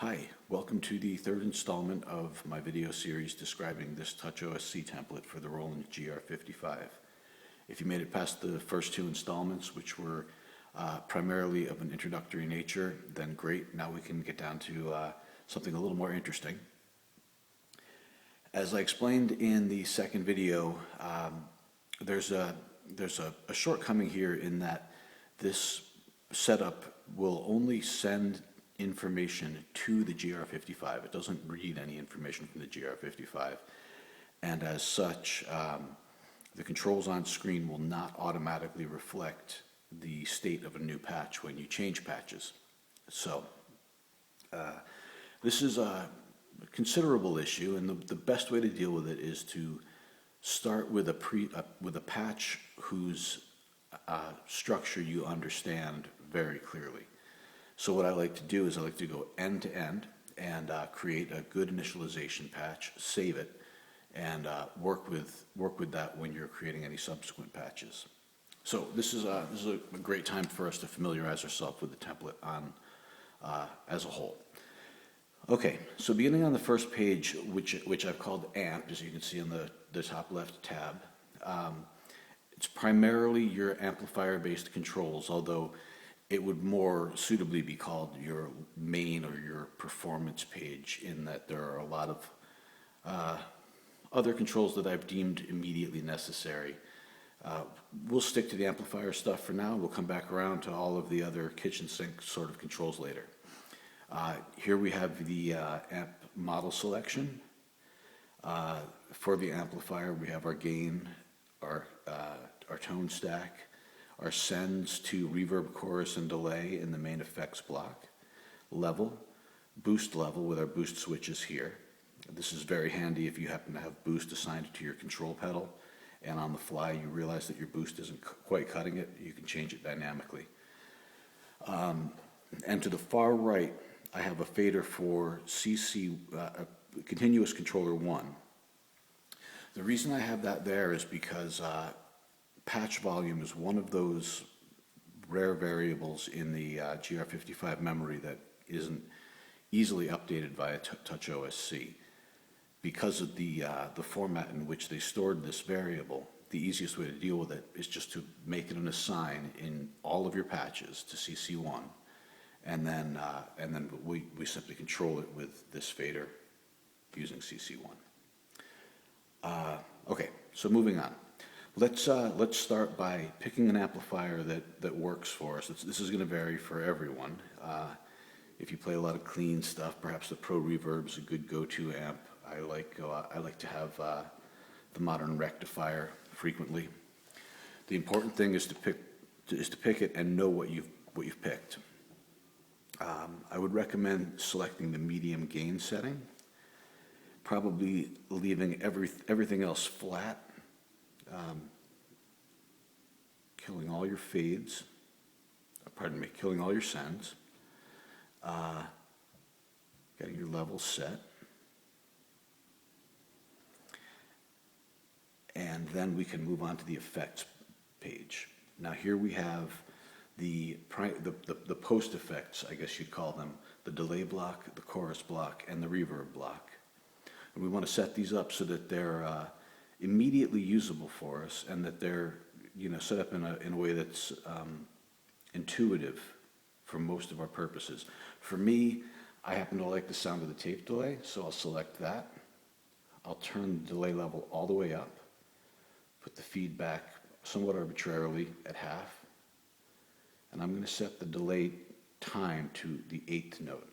Hi, welcome to the third installment of my video series describing this TouchOSC template for the Roland GR55. If you made it past the first two installments, which were primarily of an introductory nature, then great. Now we can get down to something a little more interesting. As I explained in the second video, there's a shortcoming here in that this setup will only send information to the GR55. It doesn't read any information from the GR55, and as such, the controls on screen will not automatically reflect the state of a new patch when you change patches. So this is a considerable issue, and the best way to deal with it is to start with a patch whose structure you understand very clearly. So what I like to do is I like to go end to end and create a good initialization patch, save it, and work with that when you're creating any subsequent patches. So this is a great time for us to familiarize ourselves with the template as a whole. Okay, so beginning on the first page, which I've called AMP, as you can see on the top left tab, it's primarily your amplifier-based controls, although it would more suitably be called your main or your performance page, in that there are a lot of other controls that I've deemed immediately necessary. We'll stick to the amplifier stuff for now. We'll come back around to all of the other kitchen sink sort of controls later. Here we have the amp model selection. For the amplifier, we have our gain, our tone stack, our sends to reverb, chorus, and delay in the main effects block, level, boost level with our boost switches here. This is very handy if you happen to have boost assigned to your control pedal, and on the fly you realize that your boost isn't quite cutting it. You can change it dynamically. And to the far right, I have a fader for CC, Continuous Controller 1. The reason I have that there is because patch volume is one of those rare variables in the GR55 memory that isn't easily updated via TouchOSC. Because of the format in which they stored this variable, the easiest way to deal with it is just to make it an assign in all of your patches to CC1, and then we simply control it with this fader using CC1. Okay, so moving on. Let's start by picking an amplifier that works for us. This is going to vary for everyone. If you play a lot of clean stuff, perhaps the Pro Reverb is a good go-to amp. I like to have the modern rectifier frequently. The important thing is to pick it and know what you've picked. I would recommend selecting the medium gain setting, probably leaving everything else flat. Killing all your fades, killing all your sends, getting your levels set, and then we can move on to the effects page. Now here we have the post effects, I guess you'd call them, the delay block, the chorus block, and the reverb block. And we want to set these up so that they're immediately usable for us, and that they're set up in a way that's intuitive for most of our purposes. For me, I happen to like the sound of the tape delay, so I'll select that. I'll turn the delay level all the way up, put the feedback somewhat arbitrarily at half, and I'm going to set the delay time to the 8th note.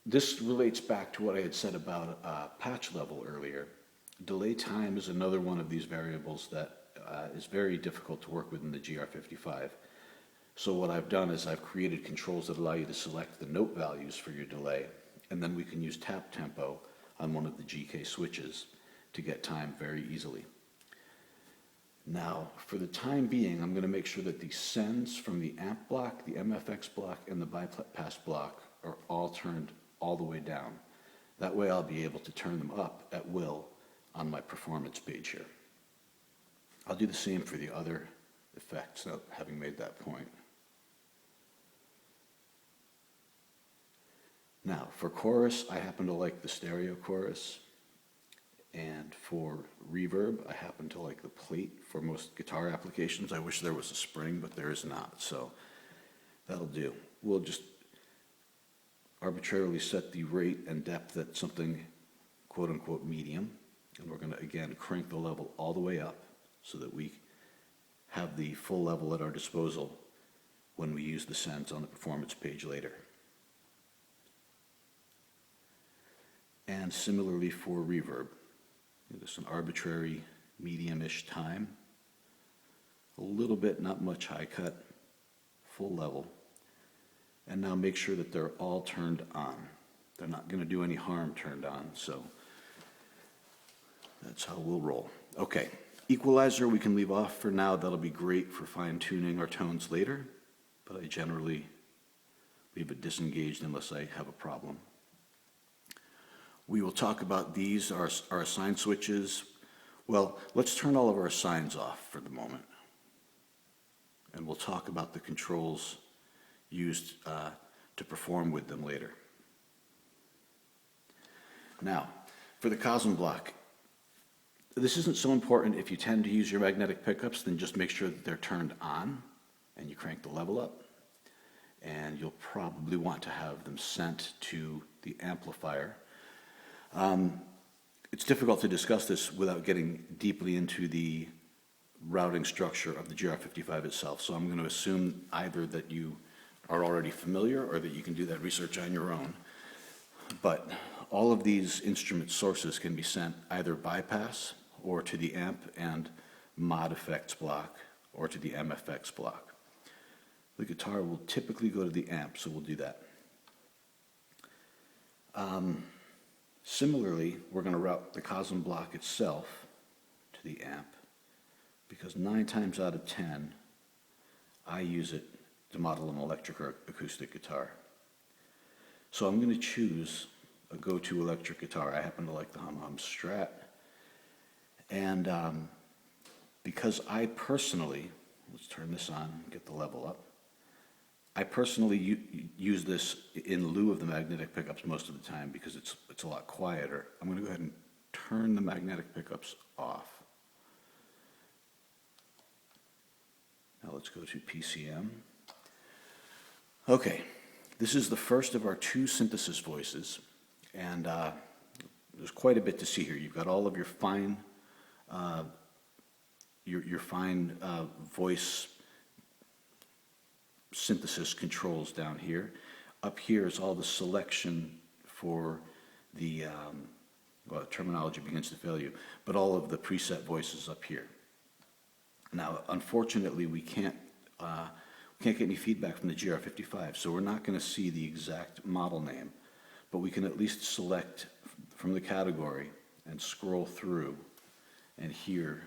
This relates back to what I had said about patch level earlier. Delay time is another one of these variables that is very difficult to work with in the GR55. So what I've done is I've created controls that allow you to select the note values for your delay, and then we can use tap tempo on one of the GK switches to get time very easily. Now, for the time being, I'm going to make sure that the sends from the amp block, the MFX block, and the bypass block are all turned all the way down. That way I'll be able to turn them up at will on my performance page here. I'll do the same for the other effects, having made that point. Now, for chorus, I happen to like the stereo chorus. And for reverb, I happen to like the plate for most guitar applications. I wish there was a spring, but there is not, so that'll do. We'll just arbitrarily set the rate and depth at something quote-unquote medium, and we're going to, again, crank the level all the way up so that we have the full level at our disposal when we use the sends on the performance page later. And similarly for reverb, just an arbitrary medium-ish time, a little bit, not much high cut, full level, and now make sure that they're all turned on. They're not going to do any harm turned on, so that's how we'll roll. Okay, equalizer we can leave off for now. That'll be great for fine-tuning our tones later, but I generally leave it disengaged unless I have a problem. We will talk about these, our assign switches. Well, let's turn all of our assigns off for the moment. And we'll talk about the controls used to perform with them later. Now, for the COSM block, this isn't so important. If you tend to use your magnetic pickups, then just make sure that they're turned on and you crank the level up. And you'll probably want to have them sent to the amplifier. It's difficult to discuss this without getting deeply into the routing structure of the GR55 itself. So I'm going to assume either that you are already familiar or that you can do that research on your own. But all of these instrument sources can be sent either bypass or to the amp and mod effects block or to the MFX block. The guitar will typically go to the amp, so we'll do that. Similarly, we're going to route the COSM block itself to the amp because 9 times out of 10, I use it to model an electric or acoustic guitar. So I'm going to choose a go-to electric guitar. I happen to like the Hum Strat. And because I personally, let's turn this on and get the level up. I personally use this in lieu of the magnetic pickups most of the time because it's a lot quieter. I'm going to go ahead and turn the magnetic pickups off. Now let's go to PCM. Okay, this is the first of our 2 synthesis voices, and there's quite a bit to see here. You've got all of your fine, voice synthesis controls down here. Up here is all the selection for the, well, terminology begins to fail you, but all of the preset voices up here. Now, unfortunately, we can't get any feedback from the GR55, so we're not going to see the exact model name, but we can at least select from the category and scroll through and hear